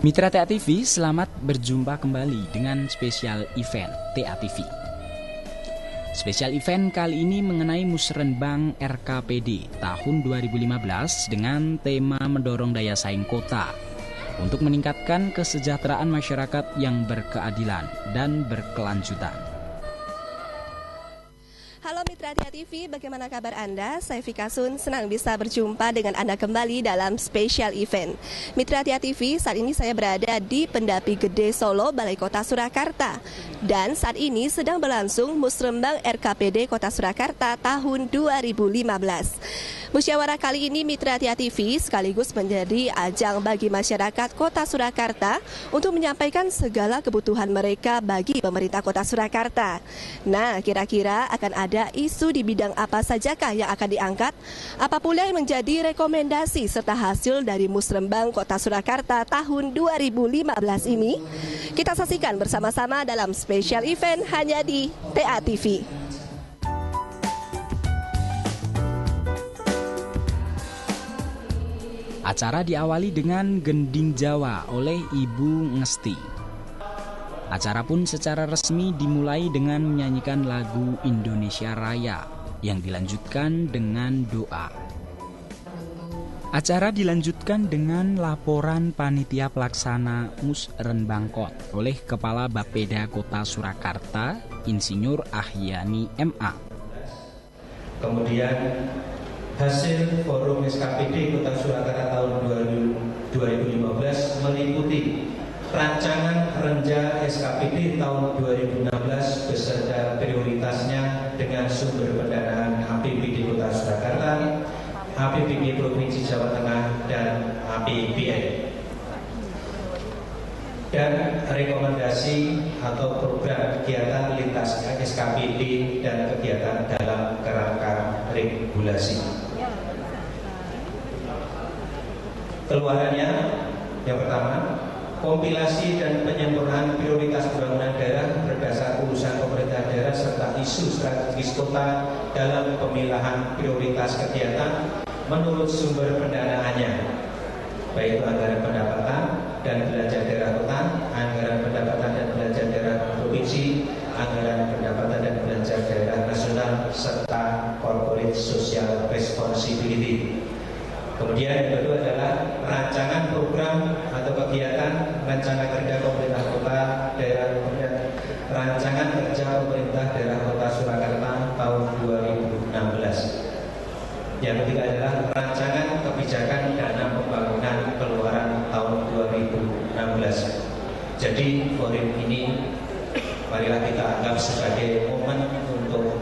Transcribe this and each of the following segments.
Mitra TA TV, selamat berjumpa kembali dengan spesial event TA TV. Spesial event kali ini mengenai Musrenbang RKPD tahun 2015 dengan tema mendorong daya saing kota untuk meningkatkan kesejahteraan masyarakat yang berkeadilan dan berkelanjutan. Halo Mitra TA TV, bagaimana kabar Anda? Saya Vika Sun, senang bisa berjumpa dengan Anda kembali dalam special event. Mitra TA TV, saat ini saya berada di Pendapi Gede Solo, Balai Kota Surakarta. Dan saat ini sedang berlangsung Musrenbang RKPD Kota Surakarta tahun 2015. Musyawarah kali ini Mitra TA TV sekaligus menjadi ajang bagi masyarakat Kota Surakarta untuk menyampaikan segala kebutuhan mereka bagi pemerintah Kota Surakarta. Nah, kira-kira akan ada isu di bidang apa sajakah yang akan diangkat? Apa pula yang menjadi rekomendasi serta hasil dari Musrenbang Kota Surakarta tahun 2015 ini? Kita saksikan bersama-sama dalam special event hanya di TA TV. Acara diawali dengan Gending Jawa oleh Ibu Ngesti. Acara pun secara resmi dimulai dengan menyanyikan lagu Indonesia Raya yang dilanjutkan dengan doa. Acara dilanjutkan dengan laporan panitia pelaksana Musrenbangkot oleh Kepala Bapeda Kota Surakarta, Insinyur Ahyani MA. Kemudian hasil forum SKPD Kota Surakarta tahun 2015 meliputi rancangan Renja SKPD tahun 2016 beserta prioritasnya dengan sumber pendanaan APBD Kota Surakarta, APBD Provinsi Jawa Tengah, dan APBN. Dan rekomendasi atau program kegiatan lintas SKPD dan kegiatan dalam kerangka regulasi. Keluarannya yang pertama, kompilasi dan penyempurnaan prioritas pembangunan daerah berdasar urusan pemerintah daerah serta isu strategis kota dalam pemilahan prioritas kegiatan menurut sumber pendanaannya, baik itu anggaran pendapatan dan belanja daerah kota, anggaran pendapatan dan belanja daerah provinsi, anggaran pendapatan dan belanja daerah nasional, serta corporate social responsibility. Kemudian yang kedua adalah rancangan program atau kegiatan rencana kerja pemerintah kota daerah, rancangan kerja pemerintah daerah Kota Surakarta tahun 2016. Yang ketiga adalah rancangan kebijakan dana pembangunan keluaran tahun 2016. Jadi forum ini marilah kita anggap sebagai momen untuk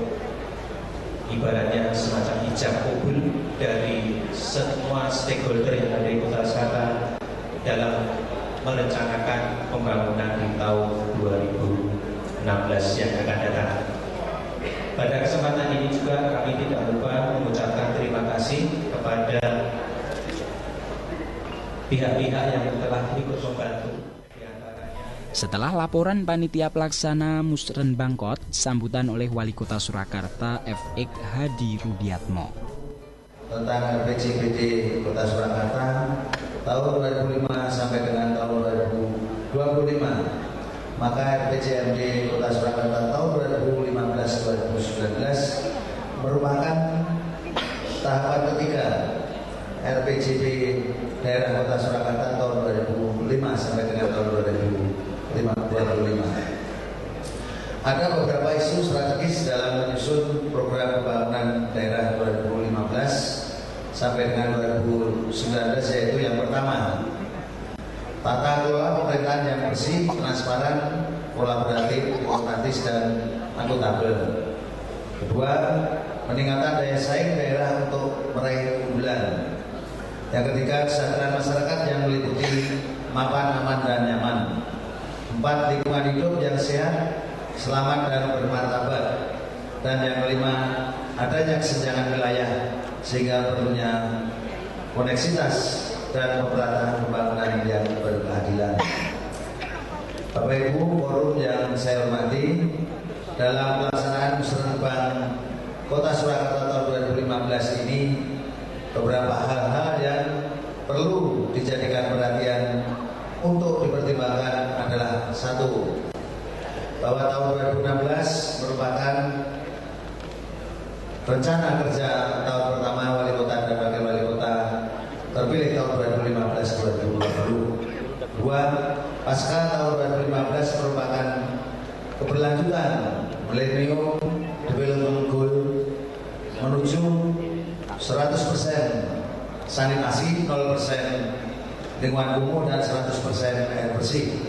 ibaratnya semacam ijab kabul dari semua stakeholder yang ada di Kota Surakarta dalam merencanakan pembangunan di tahun 2016 yang akan datang. Pada kesempatan ini juga kami tidak lupa mengucapkan terima kasih kepada pihak-pihak yang telah ikut membantu. Setelah laporan panitia pelaksana Musrenbangkot, sambutan oleh Wali Kota Surakarta FX Hadi Rudiatmo. Tentang RPJMD Kota Surakarta tahun 2005 sampai dengan tahun 2025. Maka RPJMD Kota Surakarta tahun 2015-2019 merupakan tahapan ketiga RPJMD daerah Kota Surakarta tahun 2005 sampai dengan tahun 2025. Ada beberapa isu strategis dalam menyusun program pembangunan daerah 2015 sampai dengan 2019, yaitu yang pertama, tata kelola pemerintahan yang bersih, transparan, kolaboratif, demokratis, dan akuntabel. Kedua, peningkatan daya saing daerah untuk meraih keunggulan. Yang ketiga, kesejahteraan masyarakat yang meliputi mapan, aman, dan nyaman. Empat, lingkungan hidup yang sehat, selamat, dan bermartabat. Dan yang kelima, adanya kesenjangan wilayah sehingga perlunya koneksitas dan pemerataan pembangunan yang berkeadilan. Bapak Ibu, forum yang saya hormati, dalam pelaksanaan Musrenbang Kota Surakarta tahun 2015 ini beberapa hal-hal yang perlu dijadikan perhatian untuk dipertimbangkan adalah satu, bahwa tahun 2016 merupakan rencana kerja tahun pertama wali kota dan wakil wali kota terpilih tahun 2015-2020. Dua, pasca tahun 2015 merupakan keberlanjutan Millennium Development Goal menuju 100% sanitasi, 0% lingkungan kumuh dan 100% air bersih,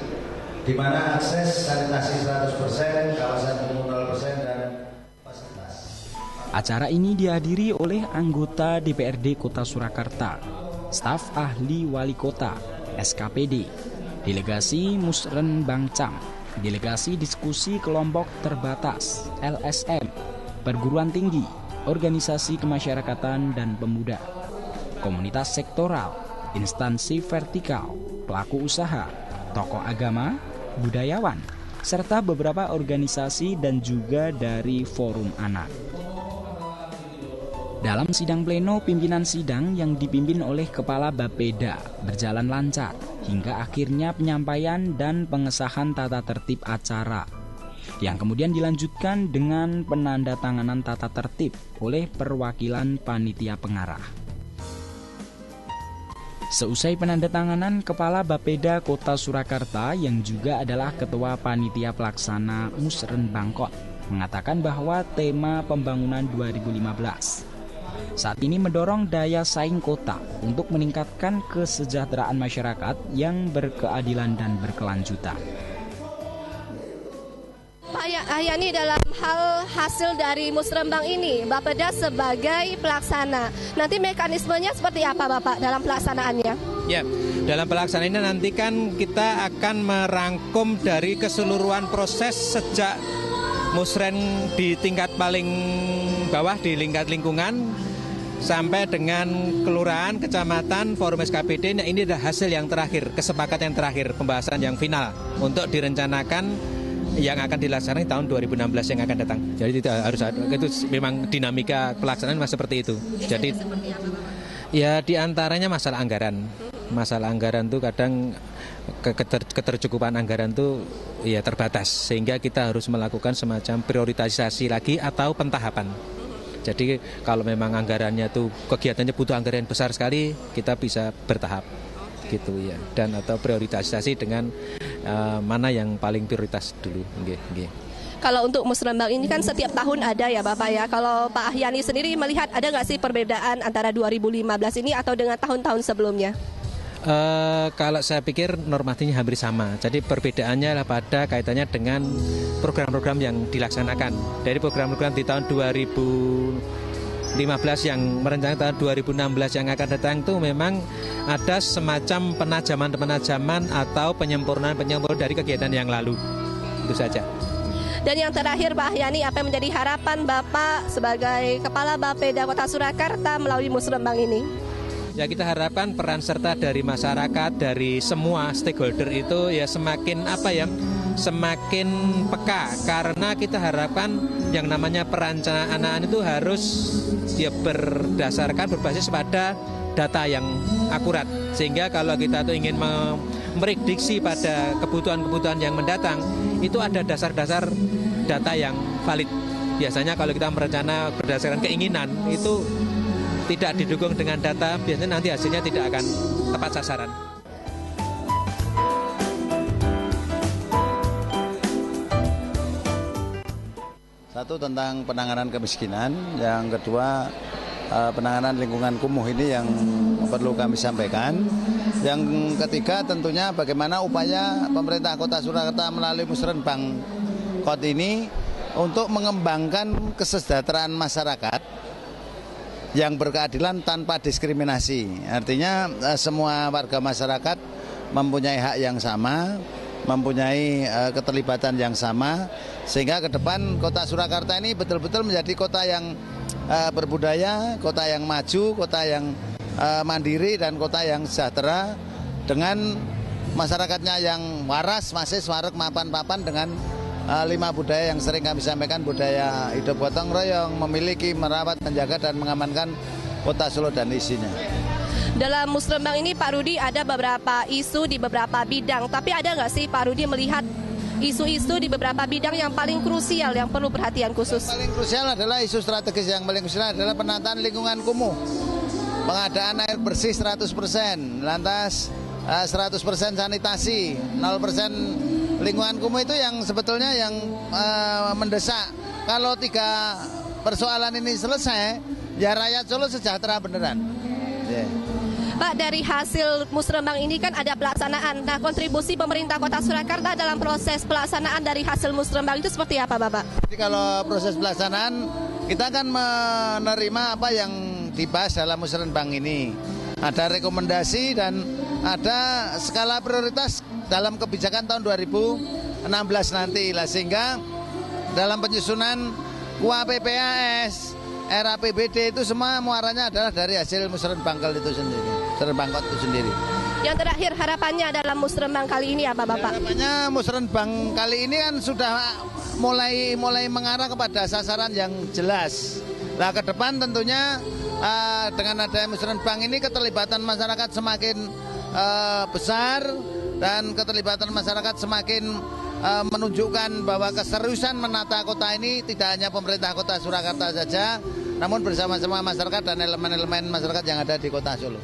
di mana akses sanitasi 100%, kawasan kumuh 0% dan fasilitas. Acara ini dihadiri oleh anggota DPRD Kota Surakarta, staf ahli wali kota, SKPD, delegasi Musrenbang Cam, delegasi diskusi kelompok terbatas, LSM, perguruan tinggi, organisasi kemasyarakatan dan pemuda, komunitas sektoral, instansi vertikal, pelaku usaha, tokoh agama, budayawan, serta beberapa organisasi dan juga dari forum anak. Dalam sidang pleno, pimpinan sidang yang dipimpin oleh Kepala Bapeda berjalan lancar hingga akhirnya penyampaian dan pengesahan tata tertib acara, yang kemudian dilanjutkan dengan penandatanganan tata tertib oleh perwakilan panitia pengarah. Seusai penandatanganan, Kepala Bapeda Kota Surakarta yang juga adalah Ketua Panitia Pelaksana Musrenbangkot mengatakan bahwa tema pembangunan 2015 saat ini mendorong daya saing kota untuk meningkatkan kesejahteraan masyarakat yang berkeadilan dan berkelanjutan. Pak Yani, dalam hal hasil dari Musrenbang ini, Bapeda sebagai pelaksana, nanti mekanismenya seperti apa Bapak dalam pelaksanaannya? Ya, dalam pelaksanaannya nanti kan kita akan merangkum dari keseluruhan proses sejak Musren di tingkat paling bawah di tingkat lingkungan sampai dengan kelurahan, kecamatan, forum SKPD. Nah, ini adalah hasil yang terakhir, kesepakatan yang terakhir, pembahasan yang final untuk direncanakan yang akan dilaksanakan tahun 2016 yang akan datang. Jadi tidak harus itu memang dinamika pelaksanaan masih seperti itu. Jadi ya diantaranya masalah anggaran. Masalah anggaran tuh kadang ketercukupan anggaran tuh ya terbatas, sehingga kita harus melakukan semacam prioritisasi lagi atau pentahapan. Jadi kalau memang anggarannya tuh kegiatannya butuh anggaran besar sekali, kita bisa bertahap gitu ya, dan atau prioritisasi dengan mana yang paling prioritas dulu. Kalau untuk Musrenbang ini kan setiap tahun ada ya Bapak ya. Kalau Pak Yani sendiri melihat ada nggak sih perbedaan antara 2015 ini atau dengan tahun-tahun sebelumnya? Kalau saya pikir normatifnya hampir sama. Jadi perbedaannya adalah pada kaitannya dengan program-program yang dilaksanakan. Dari program-program di tahun 2015 yang merencanakan tahun 2016 yang akan datang itu memang ada semacam penajaman atau penyempurnaan dari kegiatan yang lalu. Itu saja. Dan yang terakhir Pak Yani, apa yang menjadi harapan Bapak sebagai Kepala Bapeda Kota Surakarta melalui Musrenbang ini? Ya, kita harapkan peran serta dari masyarakat, dari semua stakeholder itu ya semakin semakin peka, karena kita harapkan yang namanya perencanaan itu harus dia berbasis pada data yang akurat, sehingga kalau kita tuh ingin memprediksi pada kebutuhan-kebutuhan yang mendatang itu ada dasar-dasar data yang valid. Biasanya kalau kita merencana berdasarkan keinginan itu tidak didukung dengan data, biasanya nanti hasilnya tidak akan tepat sasaran. Satu, tentang penanganan kemiskinan. Yang kedua, penanganan lingkungan kumuh ini yang perlu kami sampaikan. Yang ketiga, tentunya bagaimana upaya pemerintah Kota Surakarta melalui Musrenbangkot ini untuk mengembangkan kesejahteraan masyarakat yang berkeadilan tanpa diskriminasi. Artinya semua warga masyarakat mempunyai hak yang sama, mempunyai keterlibatan yang sama, sehingga ke depan Kota Surakarta ini betul-betul menjadi kota yang berbudaya, kota yang maju, kota yang mandiri, dan kota yang sejahtera, dengan masyarakatnya yang waras, masih warek mapan-papan dengan 5 budaya yang sering kami sampaikan: budaya hidup gotong royong, memiliki, merawat, menjaga, dan mengamankan Kota Solo dan isinya. Dalam Musrembang ini Pak Rudi ada beberapa isu di beberapa bidang, tapi ada nggak sih Pak Rudi melihat isu-isu di beberapa bidang yang paling krusial yang perlu perhatian khusus? Yang paling krusial adalah isu strategis, yang paling krusial adalah penataan lingkungan kumuh. Pengadaan air bersih 100%, lantas 100% sanitasi, 0% lingkungan kumuh itu yang sebetulnya yang mendesak. Kalau 3 persoalan ini selesai, ya rakyat Solo sejahtera beneran. Yeah. Pak, dari hasil Musrembang ini kan ada pelaksanaan. Nah, kontribusi pemerintah Kota Surakarta dalam proses pelaksanaan dari hasil Musrembang itu seperti apa, Bapak? Jadi kalau proses pelaksanaan, kita akan menerima apa yang dibahas dalam Musrembang ini. Ada rekomendasi dan ada skala prioritas dalam kebijakan tahun 2016 nanti lah, sehingga dalam penyusunan UAPPAS, RAPBD itu semua muaranya adalah dari hasil Musrembang itu sendiri, Musrembang itu sendiri. Yang terakhir, harapannya dalam Musrembang kali ini apa, Bapak? Harapannya Musrembang kali ini kan sudah mulai mengarah kepada sasaran yang jelas. Nah, ke depan tentunya dengan adanya Musrembang ini keterlibatan masyarakat semakin besar, dan keterlibatan masyarakat semakin menunjukkan bahwa keseriusan menata kota ini tidak hanya pemerintah Kota Surakarta saja, namun bersama-sama masyarakat dan elemen-elemen masyarakat yang ada di Kota Solo.